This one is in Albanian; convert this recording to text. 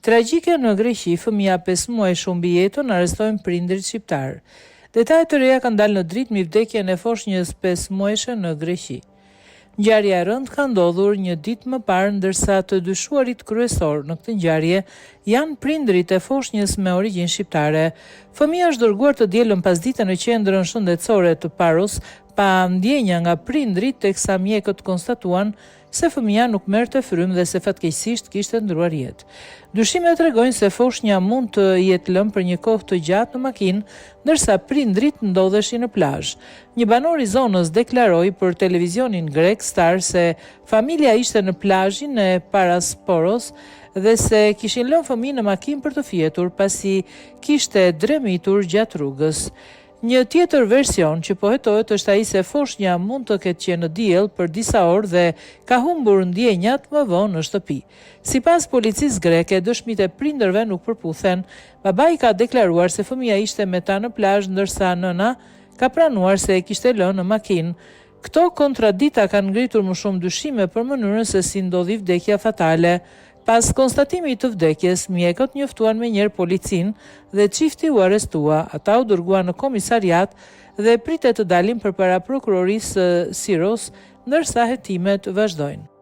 Tragjike në Greqi, fëmia 5 muajsh humbi jetën, arrestojnë prindërit shqiptar. Detajet të reja kanë dalë në dritë mbi vdekjen e foshnjës 5 muajshe në Greqi. Ngjarja e rëndë ka ndodhur një ditë më parë, ndërsa të dyshuarit kryesor në këtë ngjarje janë prindërit e foshnjës me origjinë shqiptare. Fëmia është dërguar të dielën pasdite në qendrën shëndetësore të Paros, pa ndjenja nga prindërit, teksa mjekët konstatuan se fëmia nuk merrte frym dhe se fatkeqësisht kishte ndruar jetë. Dyshimet tregojnë se foshnja mund të jetë lënë për një kohë të gjatë në makinë, ndërsa prindërit ndodheshin në plazh. Një banor i zonës deklaroi për televizionin grek Star se familja ishte në plazhin e Parasporos dhe se kishin lënë fëmijën në makinë për të fjetur pasi kishte dremitur gjatë rrugës. Një tjetër version që po hetohet është ai se foshnja mund të ketë qenë në diell për disa orë dhe ka humbur ndjenjat më vonë në shtëpi. Sipas policisë greke, dëshmitë e prindërve nuk përputhen. Babai ka deklaruar se fëmia ishte me ta në plazh, ndërsa nëna ka pranuar se e kishte lënë në makinë. Këto kontradikta kanë ngritur më shumë dyshime për mënyrën se si ndodhi vdekja fatale. Pas konstatimit të vdekjes, mjekët njoftuan menjëherë policinë dhe çifti u arrestua. Ata u dërguan në komisariat dhe pritet të dalin përpara prokurorisë së Siros, ndërsa hetimet vazhdojnë.